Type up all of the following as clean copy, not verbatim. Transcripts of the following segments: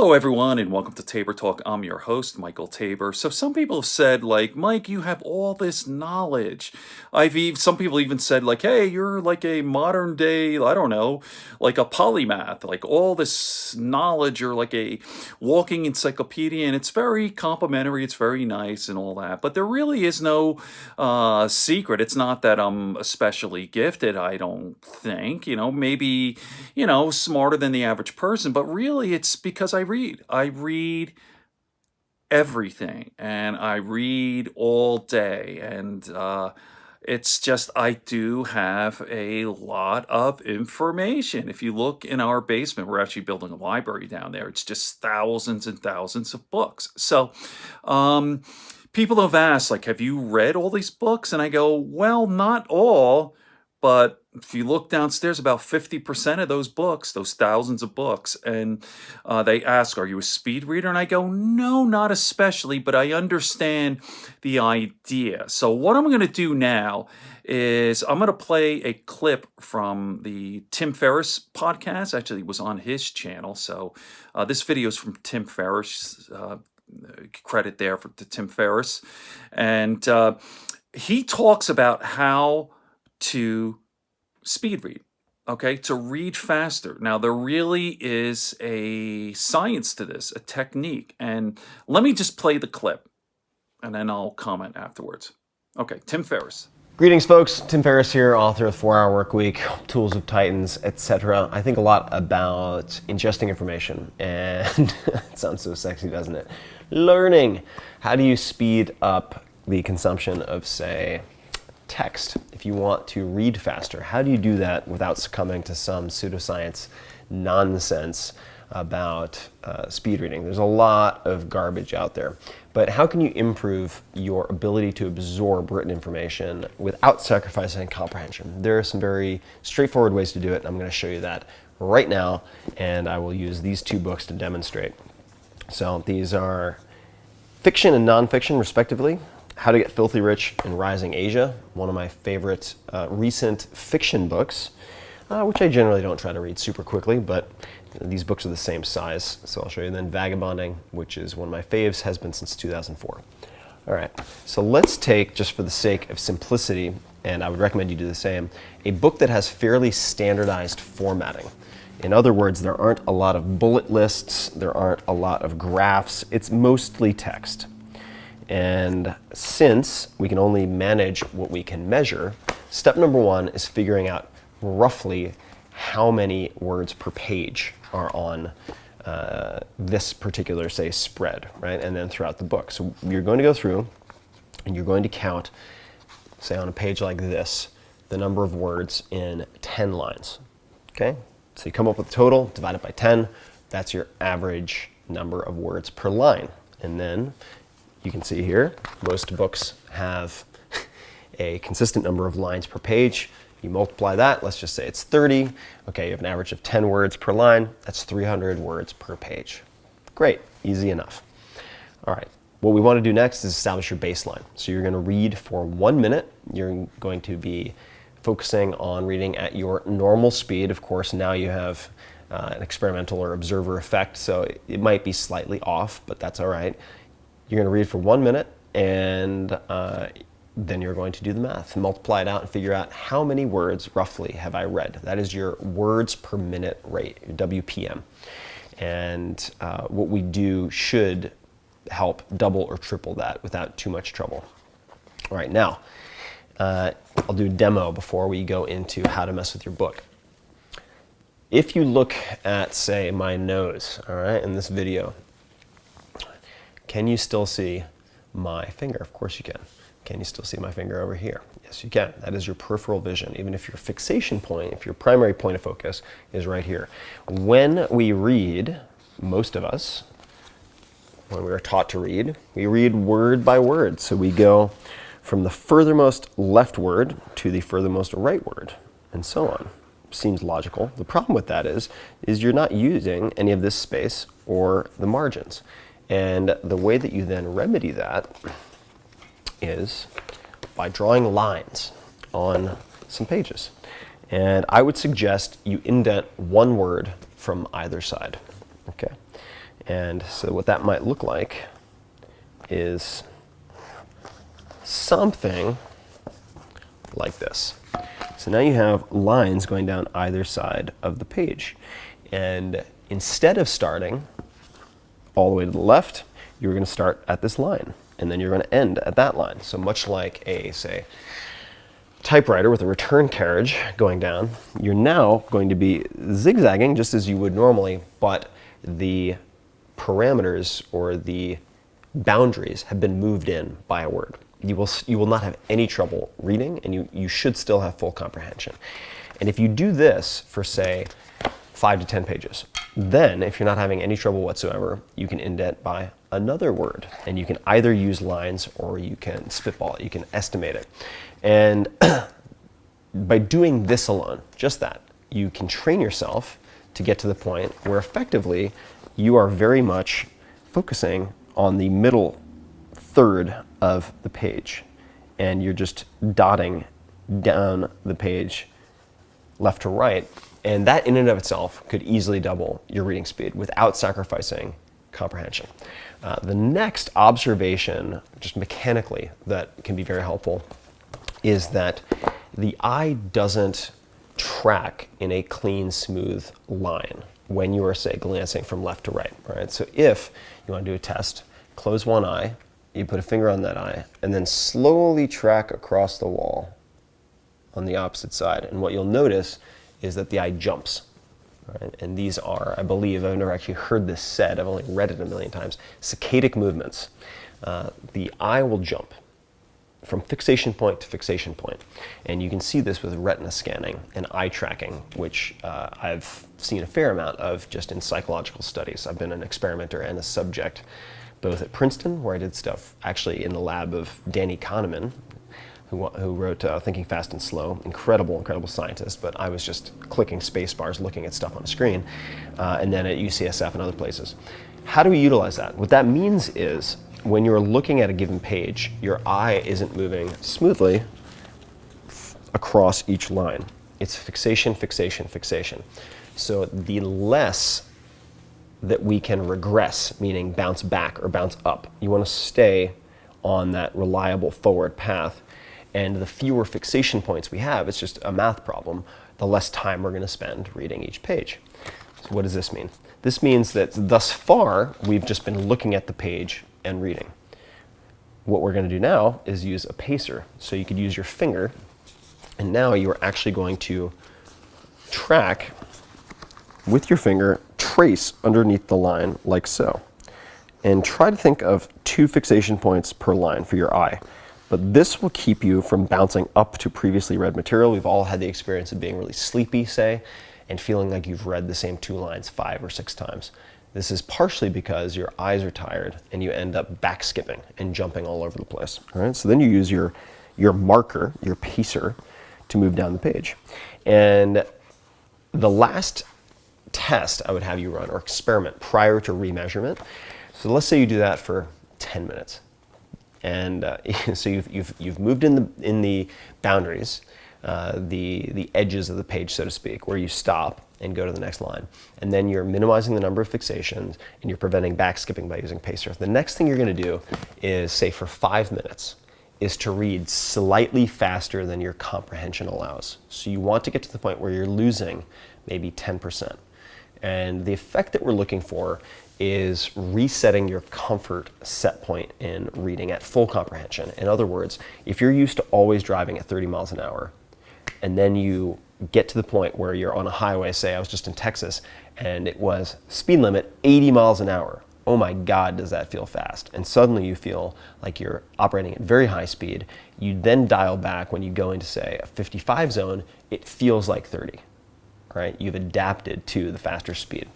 Hello, everyone, and welcome to Tabor Talk. I'm your host, Michael Tabor. So, some people have said, like, Mike, you have all this knowledge. Some people even said, like, hey, you're like a modern day, I don't know, like a polymath, like all this knowledge. You're like a walking encyclopedia, and it's very complimentary. It's very nice and all that. But there really is no secret. It's not that I'm especially gifted, I don't think. Maybe smarter than the average person, but really it's because I read. I read everything and I read all day. And it's just, I do have a lot of information. If you look in our basement, we're actually building a library down there. It's just thousands and thousands of books. So, people have asked, like, have you read all these books? And I go, well, not all, but if you look downstairs, about 50% of those books, those thousands of books, and they ask, are you a speed reader? And I go, no, not especially, but I understand the idea. So what I'm going to do now is I'm going to play a clip from the Tim Ferriss podcast. Actually, it was on his channel. So this video is from Tim Ferriss. Credit there to Tim Ferriss. And he talks about how to speed read, okay, to read faster. Now, there really is a science to this, a technique. And let me just play the clip and then I'll comment afterwards. Okay, Tim Ferriss. Greetings, folks. Tim Ferriss here, author of 4-Hour Workweek, Tools of Titans, etc. I think a lot about ingesting information, and it sounds so sexy, doesn't it? Learning. How do you speed up the consumption of, say, text? If you want to read faster, how do you do that without succumbing to some pseudoscience nonsense about speed reading? There's a lot of garbage out there. But how can you improve your ability to absorb written information without sacrificing comprehension? There are some very straightforward ways to do it, and I'm going to show you that right now, and I will use these two books to demonstrate. So these are fiction and nonfiction, respectively. How to Get Filthy Rich in Rising Asia, one of my favorite recent fiction books, which I generally don't try to read super quickly, but these books are the same size, so I'll show you. And then Vagabonding, which is one of my faves, has been since 2004. All right, so let's take, just for the sake of simplicity, and I would recommend you do the same, a book that has fairly standardized formatting. In other words, there aren't a lot of bullet lists, there aren't a lot of graphs, it's mostly text. And since we can only manage what we can measure, step number one is figuring out roughly how many words per page are on this particular, say, spread, right? And then throughout the book. So you're going to go through and you're going to count, say on a page like this, the number of words in 10 lines, okay? So you come up with a total, divide it by 10, that's your average number of words per line. And then you can see here, most books have a consistent number of lines per page. You multiply that, let's just say it's 30. Okay, you have an average of 10 words per line. That's 300 words per page. Great, easy enough. All right, what we want to do next is establish your baseline. So you're going to read for 1 minute. You're going to be focusing on reading at your normal speed. Of course, now you have an experimental or observer effect, so it might be slightly off, but that's all right. You're going to read for 1 minute, and then you're going to do the math, multiply it out and figure out how many words roughly have I read. That is your words per minute rate, your WPM. And what we do should help double or triple that without too much trouble. All right, now, I'll do a demo before we go into how to mess with your book. If you look at, say, my nose, all right, in this video, can you still see my finger? Of course you can. Can you still see my finger over here? Yes, you can. That is your peripheral vision, even if your fixation point, if your primary point of focus is right here. When we read, most of us, when we are taught to read, we read word by word. So we go from the furthermost left word to the furthermost right word, and so on. Seems logical. The problem with that is you're not using any of this space or the margins. And the way that you then remedy that is by drawing lines on some pages. And I would suggest you indent one word from either side, okay? And so what that might look like is something like this. So now you have lines going down either side of the page. And instead of starting all the way to the left, you're going to start at this line, and then you're going to end at that line. So much like a, say, typewriter with a return carriage going down, you're now going to be zigzagging just as you would normally, but the parameters or the boundaries have been moved in by a word. You will not have any trouble reading, and you should still have full comprehension. And if you do this for, say, 5 to 10 pages, then if you're not having any trouble whatsoever, you can indent by another word, and you can either use lines or you can spitball it, you can estimate it. And by doing this alone, just that, you can train yourself to get to the point where effectively you are very much focusing on the middle third of the page, and you're just dotting down the page left to right, and that in and of itself could easily double your reading speed without sacrificing comprehension. The next observation, just mechanically, that can be very helpful is that the eye doesn't track in a clean, smooth line when you are, say, glancing from left to right, right? So if you want to do a test, close one eye, you put a finger on that eye, and then slowly track across the wall on the opposite side. And what you'll notice is that the eye jumps. Right? And these are, I believe, I've never actually heard this said, I've only read it a million times, saccadic movements. The eye will jump from fixation point to fixation point. And you can see this with retina scanning and eye tracking, which I've seen a fair amount of just in psychological studies. I've been an experimenter and a subject, both at Princeton, where I did stuff actually in the lab of Danny Kahneman, who wrote Thinking Fast and Slow, incredible scientist, but I was just clicking space bars, looking at stuff on a screen, and then at UCSF and other places. How do we utilize that? What that means is when you're looking at a given page, your eye isn't moving smoothly across each line. It's fixation, fixation, fixation. So the less that we can regress, meaning bounce back or bounce up, you want to stay on that reliable forward path. And the fewer fixation points we have, it's just a math problem, the less time we're going to spend reading each page. So what does this mean? This means that thus far, we've just been looking at the page and reading. What we're going to do now is use a pacer. So you could use your finger, and now you are actually going to track with your finger, trace underneath the line like so. And try to think of 2 fixation points per line for your eye. But this will keep you from bouncing up to previously read material. We've all had the experience of being really sleepy, say, and feeling like you've read the same 2 lines 5 or 6 times. This is partially because your eyes are tired and you end up back skipping and jumping all over the place. All right? So then you use your marker, your pacer, to move down the page. And the last test I would have you run, or experiment prior to remeasurement, so let's say you do that for 10 minutes. And so you've moved in the boundaries, the edges of the page, so to speak, where you stop and go to the next line. And then you're minimizing the number of fixations, and you're preventing back skipping by using pacer. The next thing you're going to do is, say for 5 minutes, is to read slightly faster than your comprehension allows. So you want to get to the point where you're losing maybe 10%. And the effect that we're looking for is resetting your comfort set point in reading at full comprehension. In other words, if you're used to always driving at 30 miles an hour, and then you get to the point where you're on a highway, say I was just in Texas, and it was speed limit 80 miles an hour. Oh my God, does that feel fast? And suddenly you feel like you're operating at very high speed. You then dial back when you go into, say, a 55 zone, it feels like 30, right? You've adapted to the faster speed.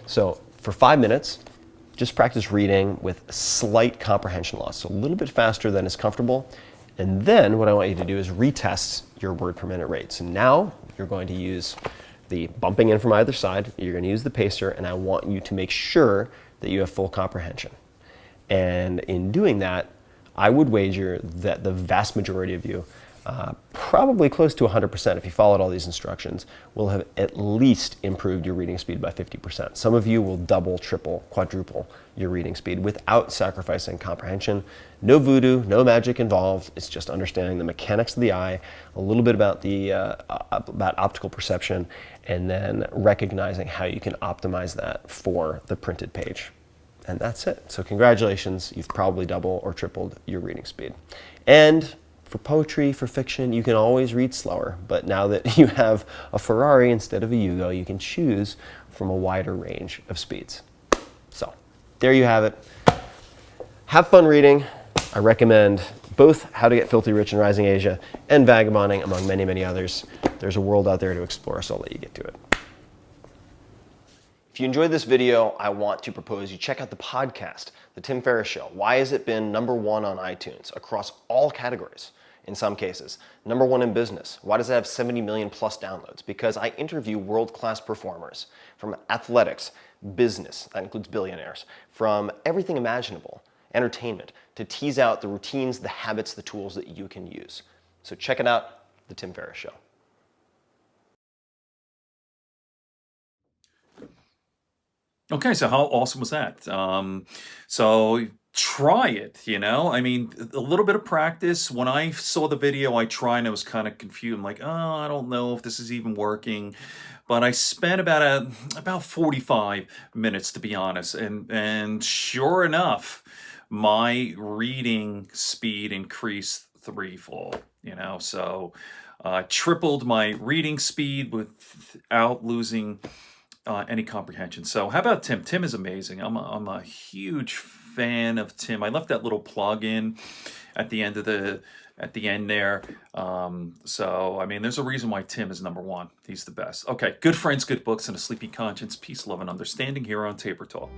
So for 5 minutes, just practice reading with slight comprehension loss, so a little bit faster than is comfortable. And then what I want you to do is retest your word per minute rate. So now you're going to use the bumping in from either side, you're going to use the pacer, and I want you to make sure that you have full comprehension. And in doing that, I would wager that the vast majority of you probably close to 100% if you followed all these instructions, will have at least improved your reading speed by 50%. Some of you will double, triple, quadruple your reading speed without sacrificing comprehension. No voodoo, no magic involved. It's just understanding the mechanics of the eye, a little bit about about optical perception, and then recognizing how you can optimize that for the printed page. And that's it. So congratulations, you've probably doubled or tripled your reading speed. And for poetry, for fiction, you can always read slower, but now that you have a Ferrari instead of a Yugo, you can choose from a wider range of speeds. So there you have it. Have fun reading. I recommend both How to Get Filthy Rich in Rising Asia and Vagabonding, among many, many others. There's a world out there to explore, so I'll let you get to it. If you enjoyed this video, I want to propose you check out the podcast, The Tim Ferriss Show. Why has it been #1 on iTunes across all categories? In some cases, #1 in business. Why does it have 70 million plus downloads? Because I interview world-class performers from athletics, business, that includes billionaires, from everything imaginable, entertainment, to tease out the routines, the habits, the tools that you can use. So check it out, The Tim Ferriss Show. Okay, so how awesome was that? So try it, I mean, a little bit of practice. When I saw the video, I tried and I was kind of confused. I'm like, oh, I don't know if this is even working. But I spent about 45 minutes, to be honest. And sure enough, my reading speed increased threefold, so tripled my reading speed without losing any comprehension. So how about Tim? Tim is amazing. I'm a huge fan of Tim. I left that little plug in at the end there. So I mean, there's a reason why Tim is #1. He's the best. Okay, good friends, good books, and a sleepy conscience. Peace, love, and understanding here on Taper Talk.